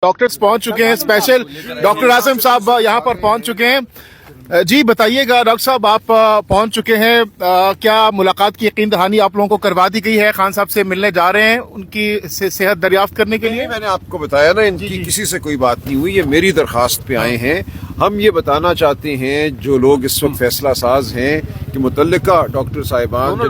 Doctors पहुंच चुके हैं, स्पेशल डॉक्टर आसिम साहब यहाँ पर पहुंच चुके हैं। जी बताइएगा डॉक्टर साहब, आप पहुंच चुके हैं, क्या मुलाकात की यकीन दहानी आप लोगों को करवा दी गई है? खान साहब से मिलने जा रहे हैं उनकी सेहत दरियाफ्त करने के लिए? मैंने आपको बताया ना, इनकी किसी से कोई बात नहीं हुई, ये मेरी दरखास्त पे आए हैं। हम ये बताना चाहते हैं जो लोग इस वक्त फैसला साज हैं कि मुतल्लिका डॉक्टर साहिबान,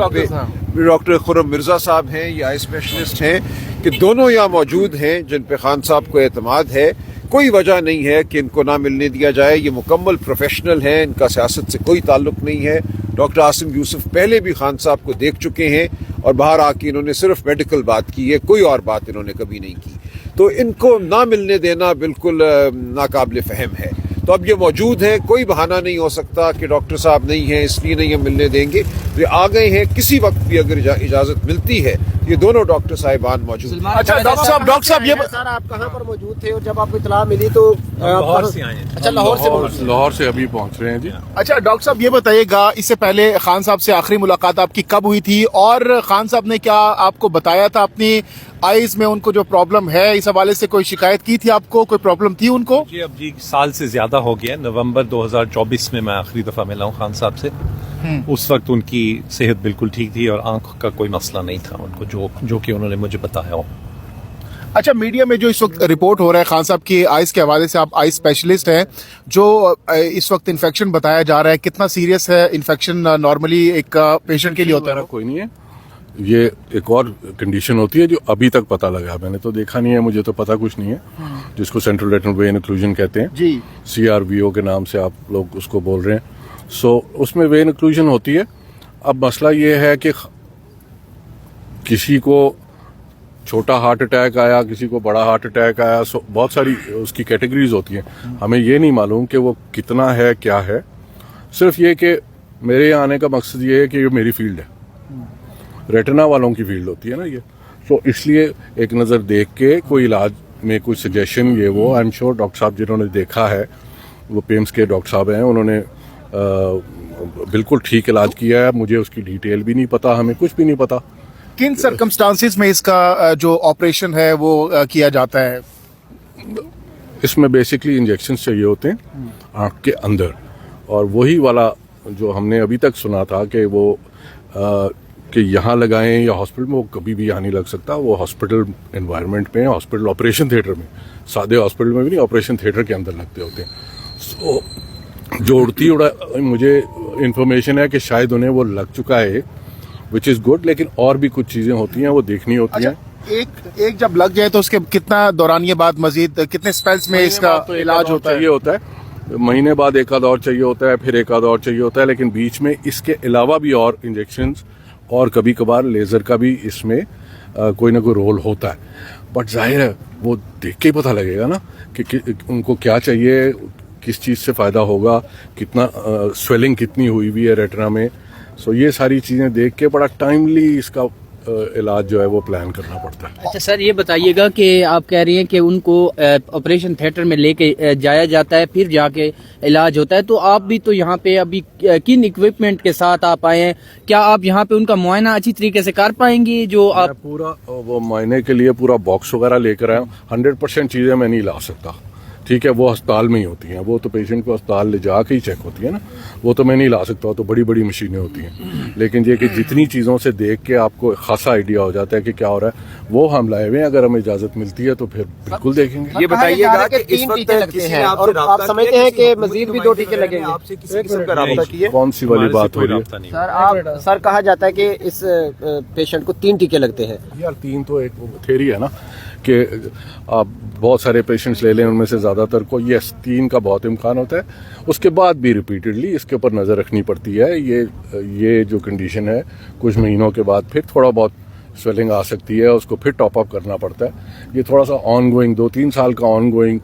डॉक्टर खुर्रम मिर्जा साहब हैं, ये आई स्पेशलिस्ट हैं, कि दोनों यहाँ मौजूद हैं जिन पे खान साहब को एतमाद है। कोई वजह नहीं है कि इनको ना मिलने दिया जाए। ये मुकम्मल प्रोफेशनल हैं, इनका सियासत से कोई ताल्लुक नहीं है। डॉक्टर आसिम यूसुफ पहले भी खान साहब को देख चुके हैं और बाहर आके इन्होंने सिर्फ मेडिकल बात की है, कोई और बात इन्होंने कभी नहीं की। तो इनको ना मिलने देना बिल्कुल नाकाबिल फहम है। तो अब ये मौजूद हैं, कोई बहाना नहीं हो सकता कि डॉक्टर साहब नहीं हैं इसलिए नहीं हम मिलने देंगे। तो ये आ गए हैं, किसी वक्त भी अगर इजाजत मिलती है ये दोनों डॉक्टर साहिबान मौजूद हैं। अच्छा डॉक्टर साहब ये सर आप कहाँ पर मौजूद थे और जब आपको इतला मिली तो लाहौर से आए हैं। अच्छा लाहौर से अभी पहुंच रहे हैं जी। अच्छा डॉक्टर साहब ये बताइएगा, इससे पहले खान साहब से आखिरी मुलाकात आपकी कब हुई थी और खान साहब ने क्या आपको बताया था अपनी आईज में उनको जो प्रॉब्लम है, इस हवाले से कोई शिकायत की थी आपको? कोई प्रॉब्लम थी उनको? जी अब जी साल से ज्यादा हो गया। नवंबर 2024 में मैं आखिरी दफा मिला हूँ खान साहब से। उस वक्त उनकी सेहत बिल्कुल ठीक थी और आंख का कोई मसला नहीं था उनको, जो कि उन्होंने मुझे बताया हो। अच्छा, मीडिया में जो इस वक्त रिपोर्ट हो रहा है खान साहब की आइज के हवाले से, आप आई स्पेशलिस्ट हैं, जो इस वक्त इन्फेक्शन बताया जा रहा है, कितना सीरियस है इन्फेक्शन? नॉर्मली एक पेशेंट के लिए होता है? कोई नहीं है, ये एक और कंडीशन होती है जो अभी तक पता लगा। मैंने तो देखा नहीं है, मुझे तो पता कुछ नहीं है, जिसको सेंट्रल रेटिनल वेन ओक्लूजन कहते हैं जी, CRVO के नाम से आप लोग उसको बोल रहे हैं। उसमें वेन ओक्लूजन होती है। अब मसला ये है कि किसी को छोटा हार्ट अटैक आया, किसी को बड़ा हार्ट अटैक आया, बहुत सारी उसकी कैटेगरीज होती हैं। हमें ये नहीं मालूम कि वो कितना है, क्या है। सिर्फ ये कि मेरे यहाँ आने का मकसद ये है कि ये मेरी फील्ड है, रेटिना वालों की फील्ड होती है ना ये। तो इसलिए एक नज़र देख के कोई इलाज में कोई सजेशन ये वो, आई एम श्योर डॉक्टर साहब जिन्होंने देखा है, वो पेम्स के डॉक्टर साहब हैं, उन्होंने बिल्कुल ठीक इलाज किया है। मुझे उसकी डिटेल भी नहीं पता, हमें कुछ भी नहीं पता। किन सर्कमस्टांसिस में इसका जो ऑपरेशन है वो किया जाता है? इसमें बेसिकली इंजेक्शन चाहिए होते हैं आँख के अंदर, और वही वाला जो हमने अभी तक सुना था कि वो कि यहाँ लगाएं या हॉस्पिटल में, वो कभी भी यहाँ नहीं लग सकता। वो हॉस्पिटल एनवायरनमेंट में, हॉस्पिटल ऑपरेशन थिएटर में, सादे हॉस्पिटल में भी नहीं, ऑपरेशन थिएटर के अंदर लगते होते हैं। सो जो उड़ती मुझे इन्फॉर्मेशन है कि शायद उन्हें वो लग चुका है, विच इज़ गुड, लेकिन और भी कुछ चीज़ें होती हैं वो देखनी होती हैं। एक जब लग जाए तो उसके कितना दौरानिये बाद मजीद कितने स्पेल्स में इसका इलाज होता है? ये होता है महीने बाद एक आध और चाहिए होता है, फिर एक आध और चाहिए होता है, लेकिन बीच में इसके अलावा भी और इंजेक्शंस और कभी कभार लेज़र का भी इसमें कोई ना कोई रोल होता है। बट जाहिर है वो देख के ही पता लगेगा ना कि उनको क्या चाहिए, किस चीज़ से फ़ायदा होगा, कितना स्वेलिंग कितनी हुई हुई है रेटिना में। सो ये सारी चीज़ें देख के बड़ा टाइमली इसका इलाज जो है वो प्लान करना पड़ता है। अच्छा सर ये बताइएगा कि आप कह रही हैं कि उनको ऑपरेशन थिएटर में लेके जाया जाता है, फिर जाके इलाज होता है, तो आप भी तो यहाँ पे अभी किन इक्विपमेंट के साथ आप आए हैं? क्या आप यहाँ पे उनका मुआयना अच्छी तरीके से कर पाएंगे? जो आप पूरा वो मुआयने के लिए पूरा बॉक्स वगैरह लेकर आए, 100% चीज़ें मैं नहीं ला सकता, ठीक है, वो अस्पताल में ही होती हैं, वो तो पेशेंट को अस्पताल ले जा के ही चेक होती है ना, वो तो मैं नहीं ला सकता, तो बड़ी बड़ी मशीनें होती हैं। लेकिन ये कि जितनी चीज़ों से देख के आपको खासा आइडिया हो जाता है कि क्या हो रहा है, वो हम लाए हुए हैं। अगर हमें इजाज़त मिलती है तो फिर बिल्कुल देखेंगे। ये बताइएगा कि इस वक्त किसी ने आपसे और आप समझते हैं कि मजीद भी 2 टीके लगेंगे? आपसे किसी किस्म का राब्ता किया? कौन सी वाली बात हो रही है? सर कहा जाता है कि इस पेशेंट को 3 टीके लगते हैं। यार 3 तो एक थ्योरी है ना कि आप बहुत सारे पेशेंट्स ले लें, उनमें से ज़्यादातर को 3 का बहुत इम्कान होता है। उसके बाद भी रिपीटेडली इसके ऊपर नज़र रखनी पड़ती है। ये जो कंडीशन है, कुछ महीनों के बाद फिर थोड़ा बहुत स्वेलिंग आ सकती है, उसको फिर टॉप अप करना पड़ता है। ये थोड़ा सा ऑन गोइंग 2-3 साल का ऑन गोइंग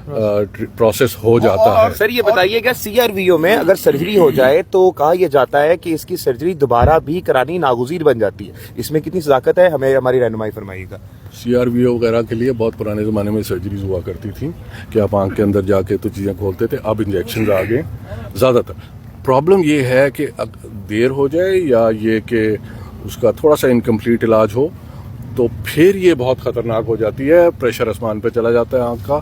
प्रोसेस हो जाता है। सर ये बताइएगा, CRVO में अगर सर्जरी हो जाए तो कहा यह जाता है कि इसकी सर्जरी दोबारा भी करानी नागुज़ीर बन जाती है, इसमें कितनी सदाकत है? हमें हमारी रहनुमाई फरमाइएगा। CRVO वगैरह के लिए बहुत पुराने ज़माने में सर्जरीज हुआ करती थी कि आप आंख के अंदर जाके तो चीज़ें खोलते थे। अब इंजेक्शन आ गए ज़्यादातर। प्रॉब्लम ये है कि देर हो जाए या ये कि उसका थोड़ा सा इनकम्प्लीट इलाज हो तो फिर ये बहुत ख़तरनाक हो जाती है, प्रेशर आसमान पे चला जाता है आँख का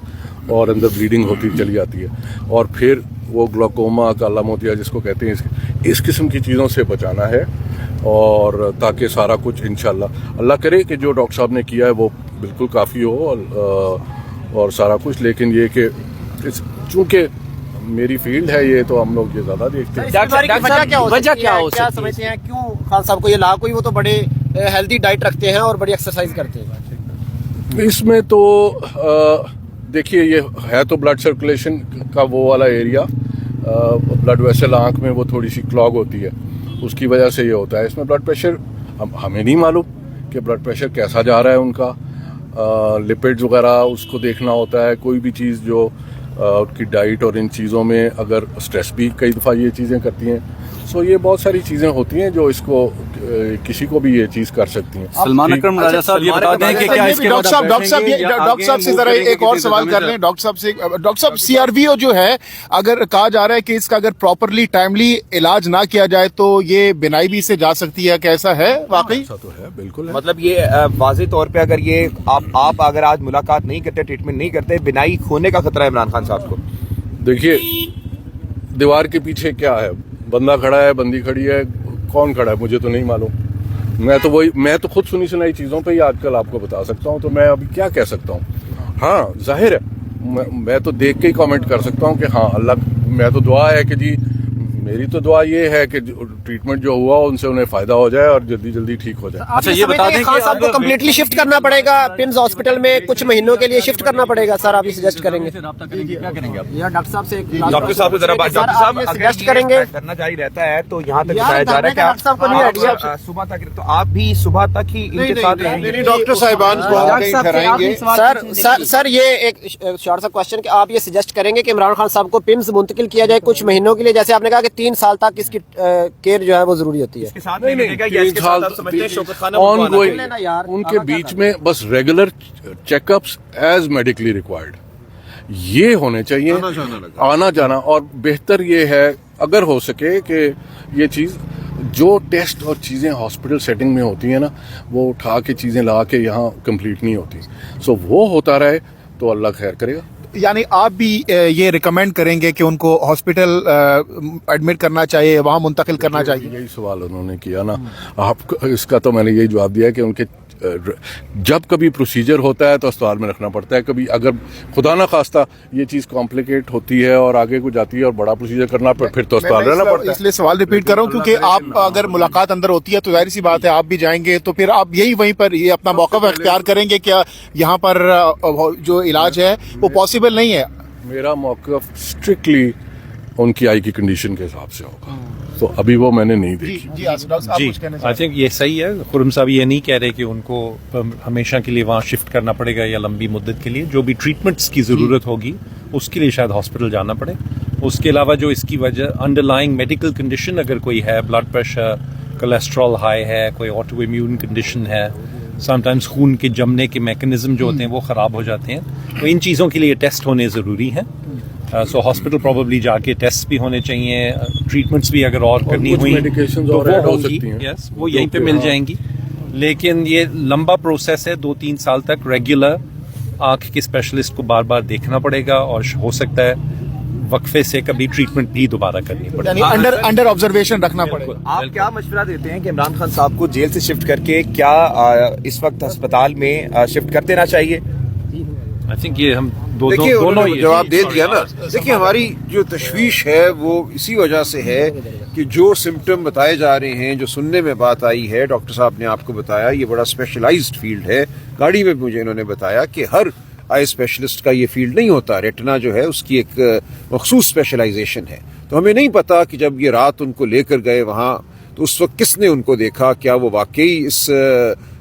और अंदर ब्लीडिंग होती चली जाती है और फिर वो ग्लोकोमा, काला मोतिया जिसको कहते हैं, इस किस्म की चीज़ों से बचाना है और ताकि सारा कुछ इंशाल्लाह अल्लाह करे कि जो डॉक्टर साहब ने किया है वो बिल्कुल काफ़ी हो और सारा कुछ। लेकिन ये कि चूँकि मेरी फील्ड है ये, तो हम लोग ये ज़्यादा देखते हैं। वजह क्या हो क्या सकती है? समझते हैं क्यों खान साहब को ये लाभ? कोई वो तो बड़े हेल्दी डाइट रखते हैं और बड़ी एक्सरसाइज करते हैं। इसमें तो देखिए ये है तो ब्लड सर्कुलेशन का वो वाला एरिया, ब्लड वेसल आंख में वो थोड़ी सी क्लॉग होती है, उसकी वजह से ये होता है। इसमें ब्लड प्रेशर हमें नहीं मालूम कि ब्लड प्रेशर कैसा जा रहा है उनका, लिपिड्स वगैरह उसको देखना होता है। कोई भी चीज़ जो उनकी डाइट और इन चीज़ों में अगर स्ट्रेस भी कई दफ़ा ये चीज़ें करती हैं, सो ये बहुत सारी चीज़ें होती हैं जो इसको किसी को भी ये चीज़ कर सकती हैं। सलमान अकरम राजा साहब ये बता दें कि क्या इसके डॉक्टर साहब से जरा एक और सवाल कर लें। डॉक्टर साहब से, डॉक्टर साहब CRVO जो है, अगर कहा जा रहा है कि इसका अगर प्रॉपरली टाइमली इलाज ना किया जाए तो ये बिनाई भी से जा सकती है, कैसा है वाकई? ऐसा तो है, बिल्कुल है। मतलब ये वाज़ेह तौर पे अगर ये आप अगर आज मुलाकात नहीं करते, ट्रीटमेंट नहीं करते, बिनाई खोने का खतरा है इमरान खान साहब को। देखिए दीवार के पीछे क्या है, बंदा खड़ा है, बंदी खड़ी है, कौन खड़ा है मुझे तो नहीं मालूम। मैं तो खुद सुनी सुनाई चीज़ों पे ही आजकल आपको बता सकता हूँ, तो मैं अभी क्या कह सकता हूँ। हाँ जाहिर है मैं तो देख के ही कमेंट कर सकता हूँ कि हाँ अल्लाह, मैं तो दुआ है कि जी मेरी तो दुआ ये है कि ट्रीटमेंट जो हुआ उनसे उन्हें फायदा हो जाए और जल्दी जल्दी ठीक हो जाए। अच्छा ये बता दें खान साहब को कम्प्लीटली शिफ्ट करना पड़ेगा पिम्स हॉस्पिटल में, कुछ महीनों के लिए शिफ्ट करना पड़ेगा सर, आप ये सजेस्ट करेंगे? क्या करेंगे आप? या डॉक्टर साहब से डॉक्टर साहब से जरा बात, डॉक्टर साहब सजेस्ट करेंगे? करना जारी रहता है तो यहाँ तक बताया जा रहा है कि डॉक्टर साहब को नहीं आइडिया सुबह तक, तो आप भी सुबह तक ही इनके साथ रहेंगे। डॉक्टर साहिबान को हम कहीं ठहराएंगे। सर ये एक शॉर्ट सा क्वेश्चन कि आप ये सजेस्ट करेंगे कि इमरान खान साहब को पिम्स मुंतकिल किया जाए कुछ महीनों के लिए, जैसे आपने कहा कि 3 साल तक इसकी केयर जो है वो जरूरी होती है? नहीं 3 साल ऑन गोइंग, उनके बीच में बस regular checkups as medically required ये होने चाहिए, आना जाना। और बेहतर ये है अगर हो सके कि ये चीज़ जो टेस्ट और चीज़ें हॉस्पिटल सेटिंग में होती हैं ना, वो उठा के चीज़ें ला के यहाँ कंप्लीट नहीं होती, सो वो होता रहे तो अल्लाह खैर करेगा। यानी आप भी ये रिकमेंड करेंगे कि उनको हॉस्पिटल एडमिट करना चाहिए, वहाँ मुंतकिल करना चाहिए? यही सवाल उन्होंने किया ना, आप इसका तो मैंने यही जवाब दिया कि उनके जब कभी प्रोसीजर होता है तो अस्पताल में रखना पड़ता है। कभी अगर खुदा ना खास्ता ये चीज़ कॉम्प्लिकेट होती है और आगे को जाती है और बड़ा प्रोसीजर करना फिर तो अस्पताल रहना पड़ता है। इसलिए सवाल रिपीट कर रहा हूँ क्योंकि आप अगर मुलाकात अंदर होती है तो जाहिर सी बात है आप भी जाएंगे, तो फिर आप यही वहीं पर ये अपना मौका इख्तियार करेंगे क्या यहाँ पर जो इलाज है वो पॉसिबल नहीं है? मेरा मौक़िफ़ स्ट्रिक्टली उनकी आई की कंडीशन के हिसाब से होगा, तो अभी वो मैंने नहीं देखी। जी आई थिंक ये सही है। खुर्रम साहब ये नहीं कह रहे कि उनको हमेशा के लिए वहाँ शिफ्ट करना पड़ेगा या लंबी मुद्दत के लिए। जो भी ट्रीटमेंट्स की ज़रूरत होगी उसके लिए शायद हॉस्पिटल जाना पड़े। उसके अलावा जो इसकी वजह अंडरलाइंग मेडिकल कंडीशन अगर कोई है, ब्लड प्रेशर, कोलेस्ट्रॉल हाई है, कोई ऑटो इम्यून कंडीशन है, समटाइम्स खून के जमने के मैकेनिज्म जो होते हैं वो ख़राब हो जाते हैं, तो इन चीज़ों के लिए टेस्ट होने ज़रूरी हैं। सो हॉस्पिटल प्रोबेबली जाके टेस्ट भी होने चाहिए, ट्रीटमेंट्स भी अगर और करनी हुई medications तो और वो add हो होंगी, सकती हैं। यस वो यहीं पे मिल जाएंगी। लेकिन ये लंबा प्रोसेस है, 2-3 साल तक रेगुलर आँख के स्पेशलिस्ट को बार बार देखना पड़ेगा और हो सकता है वक्फे से कभी ट्रीटमेंट भी दोबारा करनी पड़ेगी, अंडर ऑब्जर्वेशन रखना पड़ेगा। आप क्या मशवरा देते हैं कि इमरान खान साहब को जेल से शिफ्ट करके क्या इस वक्त अस्पताल में शिफ्ट कर देना चाहिए? आई थिंक ये हम देखिए दोनों उन्होंने जवाब दे दिया ना। देखिए हमारी जो तशवीश है वो इसी वजह से है कि जो सिम्टम बताए जा रहे हैं, जो सुनने में बात आई है, डॉक्टर साहब ने आपको बताया ये बड़ा स्पेशलाइज्ड फील्ड है। गाड़ी में मुझे इन्होंने बताया कि हर आई स्पेशलिस्ट का ये फील्ड नहीं होता, रेटिना जो है उसकी एक मखसूस स्पेशलाइजेशन है। तो हमें नहीं पता कि जब ये रात उनको लेकर गए वहाँ तो उस वक्त किसने उनको देखा, क्या वो वाकई इस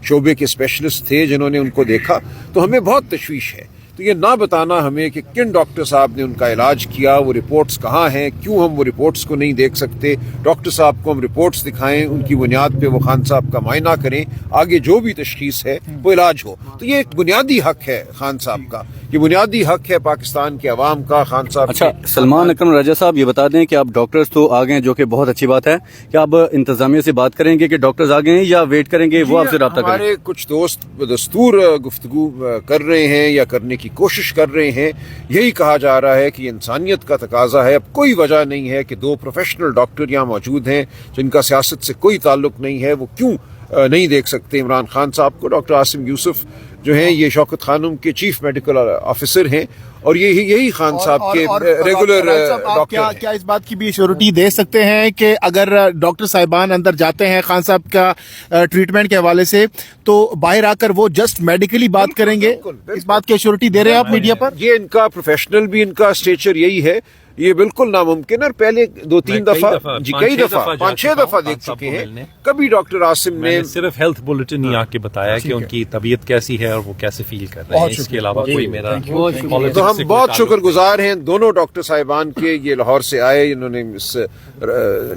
शोबे के स्पेशलिस्ट थे जिन्होंने उनको देखा, तो हमें बहुत तशवीश है। تو یہ نہ بتانا ہمیں کہ کن ڈاکٹر صاحب نے ان کا علاج کیا، وہ رپورٹس کہاں ہیں، کیوں ہم وہ رپورٹس کو نہیں دیکھ سکتے، ڈاکٹر صاحب کو ہم رپورٹس دکھائیں، ان کی بنیاد پہ وہ خان صاحب کا معائنہ کریں، آگے جو بھی تشخیص ہے وہ علاج ہو. تو یہ ایک بنیادی حق ہے خان صاحب کا، یہ بنیادی حق ہے پاکستان کے عوام کا. خان صاحب اچھا سلمان اکرم راجہ صاحب یہ بتا دیں کہ آپ ڈاکٹرز تو آ گئے ہیں جو کہ بہت اچھی بات ہے، کیا آپ انتظامیہ سے بات کریں گے کہ ڈاکٹرز آ گئے ہیں یا ویٹ کریں گے وہ آپ سے رابطہ کریں؟ ہمارے کچھ دوست بدستور گفتگو کر رہے ہیں یا کرنے کی کوشش کر رہے ہیں. یہی کہا جا رہا ہے کہ یہ انسانیت کا تقاضا ہے. اب کوئی وجہ نہیں ہے کہ دو پروفیشنل ڈاکٹر یہاں موجود ہیں جن کا سیاست سے کوئی تعلق نہیں ہے، وہ کیوں نہیں دیکھ سکتے عمران خان صاحب کو. ڈاکٹر عاصم یوسف جو ہیں یہ شوکت خانم کے چیف میڈیکل آفیسر ہیں اور یہی خان صاحب کے ریگولر ڈاکٹر ہیں. کیا اس بات کی بھی ایشورٹی دے سکتے ہیں کہ اگر ڈاکٹر صاحبان اندر جاتے ہیں خان صاحب کا ٹریٹمنٹ کے حوالے سے تو باہر آ کر وہ جسٹ میڈیکلی بات کریں گے؟ اس بات کی ایشورٹی دے رہے ہیں آپ میڈیا پر؟ یہ ان کا پروفیشنل بھی ان کا اسٹیچر یہی ہے. یہ بالکل ناممکن ہے. پہلے 2-3 دفعہ کئی دفعہ 5-6 دفعہ دیکھ چکے ہیں. کبھی ڈاکٹر عاصم نے صرف ہیلتھ بلیٹن ہی آ کے بتایا کہ ان کی طبیعت کیسی ہے اور وہ کیسے فیل کر رہے ہیں، اس کے علاوہ کوئی میرا تو ہم بہت شکر گزار ہیں دونوں ڈاکٹر صاحبان کے. یہ لاہور سے آئے، انہوں نے اس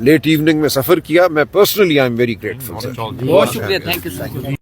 لیٹ ایوننگ میں سفر کیا. میں personally I am very grateful. بہت شکریہ، تھینک یو سر.